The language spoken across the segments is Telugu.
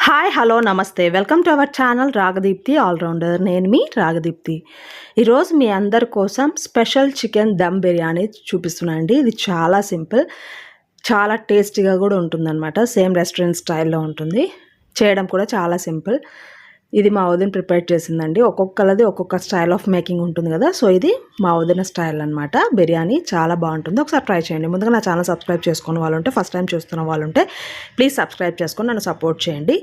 హాయ్ హలో నమస్తే welcome to our channel Ragadeepthi all rounder. నేను మీ రాగదీప్తి. ఈరోజు మీ అందరి కోసం స్పెషల్ చికెన్ దమ్ బిర్యానీ చూపిస్తున్నాను అండి. ఇది చాలా సింపుల్, చాలా టేస్టీగా కూడా ఉంటుందన్నమాట. సేమ్ రెస్టారెంట్ స్టైల్లో ఉంటుంది. చేయడం కూడా చాలా సింపుల్. ఇది మా వదిన ప్రిపేర్ చేసిందండి. ఒక్కొక్కరిది ఒక్కొక్క స్టైల్ ఆఫ్ మేకింగ్ ఉంటుంది కదా. సో ఇది మా వదిన స్టైల్ అనమాట. బిర్యానీ చాలా బాగుంటుంది. ఒకసారి ట్రై చేయండి. ముందుగా నా ఛానల్ సబ్స్క్రైబ్ చేసుకున్న వాళ్ళు ఉంటే, ఫస్ట్ టైం చూస్తున్న వాళ్ళు ఉంటే ప్లీజ్ సబ్స్క్రైబ్ చేసుకొని నన్ను సపోర్ట్ చేయండి.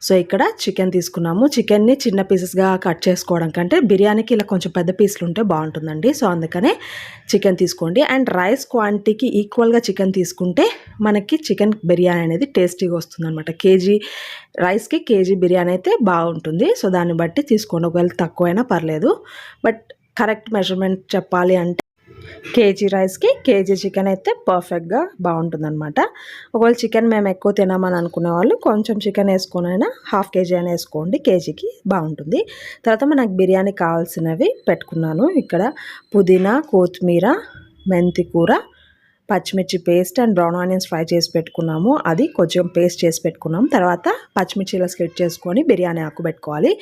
సో ఇక్కడ చికెన్ తీసుకున్నాము. చికెన్ని చిన్న పీసెస్గా కట్ చేసుకోవడం కంటే బిర్యానీకి ఇలా కొంచెం పెద్ద పీసులు ఉంటే బాగుంటుందండి. సో అందుకనే చికెన్ తీసుకోండి. అండ్ రైస్ క్వాంటిటీకి ఈక్వల్గా చికెన్ తీసుకుంటే మనకి చికెన్ బిర్యానీ అనేది టేస్టీగా వస్తుంది అనమాట. కేజీ రైస్కి కేజీ బిర్యానీ అయితే బాగుంటుంది. సో దాన్ని బట్టి తీసుకోండి. ఒకవేళ తక్కువైనా పర్లేదు, బట్ కరెక్ట్ మెజర్మెంట్ చెప్పాలి అంటే కేజీ రైస్కి కేజీ చికెన్ అయితే పర్ఫెక్ట్గా బాగుంటుంది అనమాట. ఒకవేళ చికెన్ మేము ఎక్కువ తినామని అనుకునే వాళ్ళు కొంచెం చికెన్ వేసుకొని అయినా హాఫ్ కేజీ అయినా వేసుకోండి, కేజీకి బాగుంటుంది. తర్వాత మనకు బిర్యానీ కావాల్సినవి పెట్టుకున్నాను. ఇక్కడ పుదీనా, కొత్తిమీర, మెంతి కూర, పచ్చిమిర్చి paste and brown onions fry చేసి పెట్టుకున్నాము. అది కొంచెం పేస్ట్ చేసి పెట్టుకున్నాము. తర్వాత పచ్చిమిర్చిలో స్కిట్ చేసుకొని బిర్యానీ ఆకు పెట్టుకోవాలి.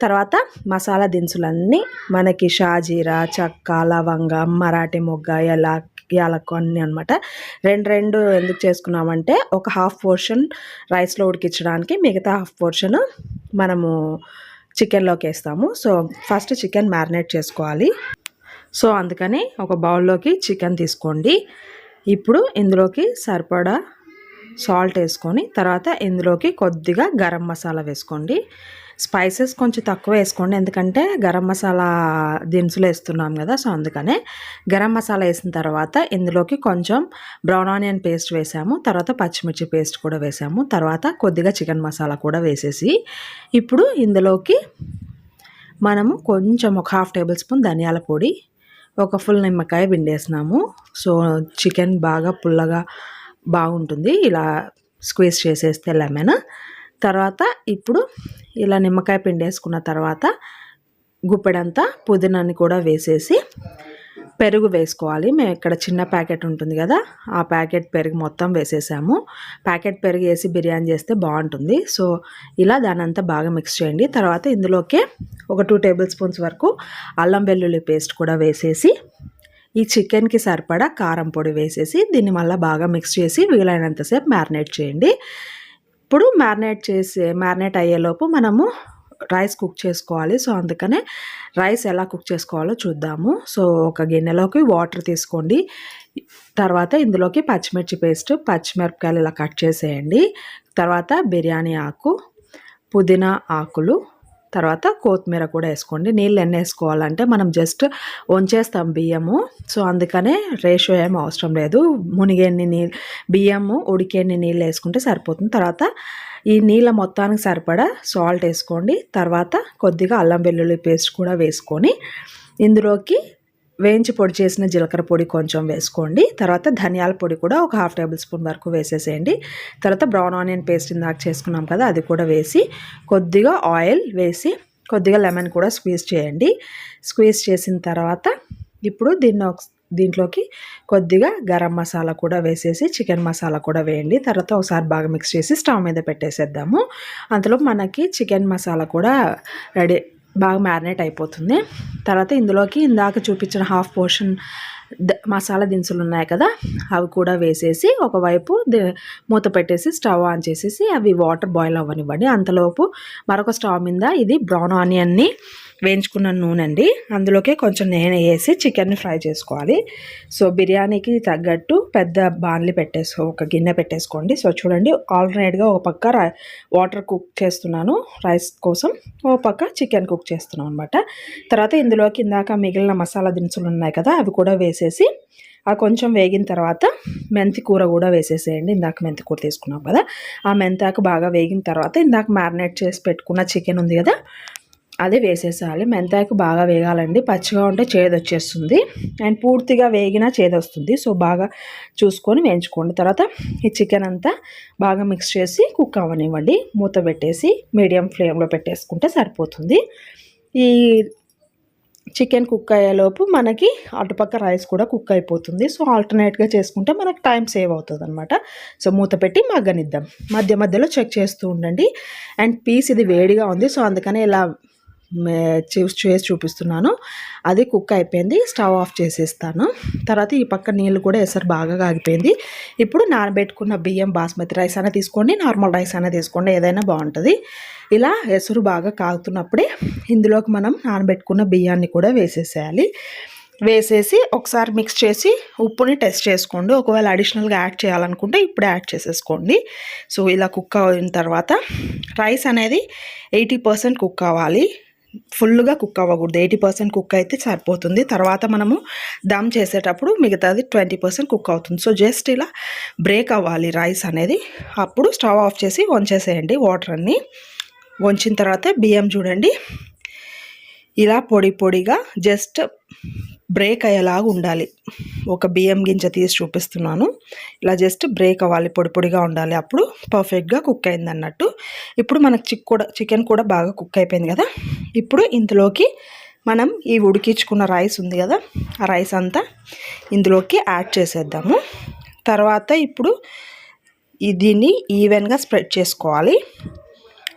తర్వాత మసాలా దినుసులన్నీ మనకి షాజీరా, చెక్క, లవంగం, మరాఠీ మొగ్గ, యాలకు అన్నీ అనమాట. రెండు ఎందుకు చేసుకున్నామంటే ఒక హాఫ్ పోర్షన్ రైస్లో ఉడికించడానికి, మిగతా హాఫ్ పోర్షన్ మనము చికెన్లోకి వేస్తాము. సో ఫస్ట్ చికెన్ మ్యారినేట్ చేసుకోవాలి. సో అందుకని ఒక బౌల్లోకి చికెన్ తీసుకోండి. ఇప్పుడు ఇందులోకి సరిపడా సాల్ట్ వేసుకొని, తర్వాత ఇందులోకి కొద్దిగా గరం మసాలా వేసుకోండి. స్పైసెస్ కొంచెం తక్కువ వేసుకోండి, ఎందుకంటే గరం మసాలా దినుసులు వేస్తున్నాం కదా. సో అందుకనే గరం మసాలా వేసిన తర్వాత ఇందులోకి కొంచెం బ్రౌన్ ఆనియన్ పేస్ట్ వేసాము. తర్వాత పచ్చిమిర్చి పేస్ట్ కూడా వేసాము. తర్వాత కొద్దిగా చికెన్ మసాలా కూడా వేసేసి ఇప్పుడు ఇందులోకి మనము కొంచెం ఒక హాఫ్ టేబుల్ స్పూన్ ధనియాల పొడి, ఒక ఫుల్ నిమ్మకాయ పిండేసినాము. సో చికెన్ బాగా పుల్లగా బాగుంటుంది ఇలా స్క్వీజ్ చేసేస్తే లెమన్. తర్వాత ఇప్పుడు ఇలా నిమ్మకాయ పిండేసుకున్న తర్వాత గుప్పెడంతా పుదీనాని కూడా వేసేసి పెరుగు వేసుకోవాలి. మేము ఇక్కడ చిన్న ప్యాకెట్ ఉంటుంది కదా, ఆ ప్యాకెట్ పెరుగు మొత్తం వేసేసాము. ప్యాకెట్ పెరుగు వేసి బిర్యానీ చేస్తే బాగుంటుంది. సో ఇలా దాని అంతా బాగా మిక్స్ చేయండి. తర్వాత ఇందులోకే ఒక 2 టేబుల్ స్పూన్స్ వరకు అల్లం వెల్లుల్లి పేస్ట్ కూడా వేసేసి ఈ చికెన్కి సరిపడా కారం పొడి వేసేసి దీన్ని మళ్ళీ బాగా మిక్స్ చేసి వీలైనంతసేపు మ్యారినేట్ చేయండి. ఇప్పుడు మ్యారినేట్ అయ్యేలోపు మనము రైస్ కుక్ చేసుకోవాలి. సో అందుకనే రైస్ ఎలా కుక్ చేసుకోవాలో చూద్దాము. సో ఒక గిన్నెలోకి వాటర్ తీసుకోండి. తర్వాత ఇందులోకి పచ్చిమిర్చి పేస్ట్, పచ్చిమిరపకాయలు ఇలా కట్ చేసేయండి. తర్వాత బిర్యానీ ఆకు, పుదీనా ఆకులు, తర్వాత కొత్తిమీర కూడా వేసుకోండి. నీళ్ళు ఎన్ని వేసుకోవాలంటే మనం జస్ట్ వంచేస్తాం బియ్యము. సో అందుకనే రేషియో ఏం అవసరం లేదు. బియ్యము ఉడికేన్ని నీళ్ళు వేసుకుంటే సరిపోతుంది. తర్వాత ఈ నీళ్ళ మొత్తానికి సరిపడా సాల్ట్ వేసుకోండి. తర్వాత కొద్దిగా అల్లం వెల్లుల్లి పేస్ట్ కూడా వేసుకొని ఇందులోకి వేయించి పొడి చేసిన జీలకర్ర పొడి కొంచెం వేసుకోండి. తర్వాత ధనియాల పొడి కూడా ఒక హాఫ్ టేబుల్ స్పూన్ వరకు వేసేసేయండి. తర్వాత బ్రౌన్ ఆనియన్ పేస్ట్ ఇందాక చేసుకున్నాం కదా, అది కూడా వేసి కొద్దిగా ఆయిల్ వేసి కొద్దిగా లెమన్ కూడా స్క్వీజ్ చేయండి. స్క్వీజ్ చేసిన తర్వాత ఇప్పుడు దీంట్లోకి కొద్దిగా గరం మసాలా కూడా వేసేసి చికెన్ మసాలా కూడా వేయండి. తర్వాత ఒకసారి బాగా మిక్స్ చేసి స్టవ్ మీద పెట్టేసేద్దాము. అంతలో మనకి చికెన్ మసాలా కూడా రెడీ బాగా మ్యారినేట్ అయిపోతుంది. తర్వాత ఇందులోకి ఇందాక చూపించిన హాఫ్ పోర్షన్ మసాలా దినుసులు ఉన్నాయి కదా, అవి కూడా వేసేసి ఒకవైపు మూత పెట్టేసి స్టవ్ ఆన్ చేసేసి అవి వాటర్ బాయిల్ అవ్వనివ్వండి. అంతలోపు మరొక స్టవ్ మీద ఇది బ్రౌన్ ఆనియన్ని వేయించుకున్న నూనె అండి, అందులోకి కొంచెం నూనె వేసి చికెన్ని ఫ్రై చేసుకోవాలి. సో బిర్యానీకి తగ్గట్టు పెద్ద బాణలి ఒక గిన్నె పెట్టేసుకోండి. సో చూడండి, ఆల్టర్నేట్గా ఒక పక్క వాటర్ కుక్ చేస్తున్నాను రైస్ కోసం, ఒక పక్క చికెన్ కుక్ చేస్తున్నాను అనమాట. తర్వాత ఇందులోకి ఇందాక మిగిలిన మసాలా దినుసులు ఉన్నాయి కదా, అవి కూడా వేసేసి ఆ కొంచెం వేగిన తర్వాత మెంతి కూర కూడా వేసేసేయండి. ఇందాక మెంతి కూర తీసుకున్నాం కదా, ఆ మెంతాకు బాగా వేగిన తర్వాత ఇందాక మ్యారినేట్ చేసి పెట్టుకున్న చికెన్ ఉంది కదా, అది వేసేసేయాలి. మెంతాకు బాగా వేగాలండి, పచ్చిగా ఉంటే చేదు వచ్చేస్తుంది అండ్ పూర్తిగా వేగినా చేదు వస్తుంది. సో బాగా చూసుకొని వేయించుకోండి. తర్వాత ఈ చికెన్ అంతా బాగా మిక్స్ చేసి కుక్ అవ్వనివ్వండి. మూత పెట్టేసి మీడియం ఫ్లేమ్లో పెట్టేసుకుంటే సరిపోతుంది. ఈ చికెన్ కుక్ అయ్యేలోపు మనకి అటుపక్క రైస్ కూడా కుక్ అయిపోతుంది. సో ఆల్టర్నేట్గా చేసుకుంటే మనకు టైం సేవ్ అవుతుంది అనమాట. సో మూత పెట్టి మగ్గనిద్దాం. మధ్య మధ్యలో చెక్ చేస్తూ ఉండండి. అండ్ పీస్ ఇది వేడిగా ఉంది, సో అందుకనే ఇలా చేసి చూపిస్తున్నాను. అది కుక్ అయిపోయింది. స్టవ్ ఆఫ్ చేసేస్తాను. తర్వాత ఈ పక్క నీళ్ళు కూడా ఎసరు బాగా కాగిపోయింది. ఇప్పుడు నానబెట్టుకున్న బియ్యం బాస్మతి రైస్ అయినా తీసుకోండి, నార్మల్ రైస్ అయినా తీసుకోండి, ఏదైనా బాగుంటుంది. ఇలా ఎసరు బాగా కాగుతున్నప్పుడే ఇందులోకి మనం నానబెట్టుకున్న బియ్యాన్ని కూడా వేసేసేయాలి. వేసేసి ఒకసారి మిక్స్ చేసి ఉప్పుని టెస్ట్ చేసుకోండి. ఒకవేళ అడిషనల్గా యాడ్ చేయాలనుకుంటే ఇప్పుడు యాడ్ చేసేసుకోండి. సో ఇలా కుక్ అయిన తర్వాత రైస్ అనేది 80% కుక్ అవ్వాలి. ఫుల్గా కుక్ అవ్వకూడదు. 80% కుక్ అయితే సరిపోతుంది. తర్వాత మనము దమ్ చేసేటప్పుడు మిగతాది 20% కుక్ అవుతుంది. సో జస్ట్ ఇలా బ్రేక్ అవ్వాలి రైస్ అనేది. అప్పుడు స్టవ్ ఆఫ్ చేసి వంచేసేయండి. వాటర్ అన్నీ వంచిన తర్వాత బియ్యం చూడండి ఇలా పొడి పొడిగా జస్ట్ బ్రేక్ అయ్యేలాగా ఉండాలి. ఒక బియ్యం గింజ తీసి చూపిస్తున్నాను. ఇలా జస్ట్ బ్రేక్ అవ్వాలి, పొడి పొడిగా ఉండాలి. అప్పుడు పర్ఫెక్ట్గా కుక్ అయింది అన్నట్టు. ఇప్పుడు మనకు చికెన్ కూడా బాగా కుక్ అయిపోయింది కదా. ఇప్పుడు ఇందులోకి మనం ఈ ఉడికించుకున్న రైస్ ఉంది కదా, ఆ రైస్ అంతా ఇందులోకి యాడ్ చేసేద్దాము. తర్వాత ఇప్పుడు దీన్ని ఈవెన్గా స్ప్రెడ్ చేసుకోవాలి.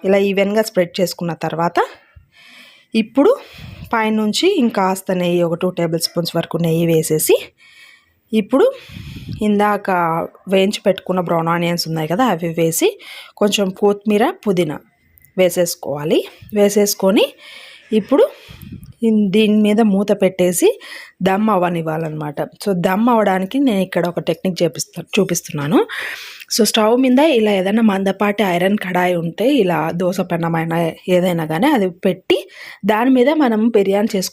ఇలా ఈవెన్గా స్ప్రెడ్ చేసుకున్న తర్వాత ఇప్పుడు పైనుంచి ఇంకాస్త నెయ్యి, ఒక 2 టేబుల్ స్పూన్స్ వరకు నెయ్యి వేసేసి ఇప్పుడు ఇందాక వేయించి పెట్టుకున్న బ్రౌన్ ఆనియన్స్ ఉన్నాయి కదా, అవి వేసి కొంచెం కొత్తిమీర, పుదీనా వేసేసుకోవాలి. వేసేసుకొని ఇప్పుడు దీని మీద మూత పెట్టేసి దమ్ అవ్వనివ్వాలన్నమాట. సో దమ్ అవ్వడానికి నేను ఇక్కడ ఒక టెక్నిక్ చూపిస్తున్నాను. సో స్టవ్ మీద ఇలా ఏదైనా మందపాటి ఐరన్ కడాయి ఉంటే, ఇలా దోశ పెనమైన ఏదైనా కానీ అది పెట్టి దాని మీద మనం బిర్యానీ చేసుకుంటాం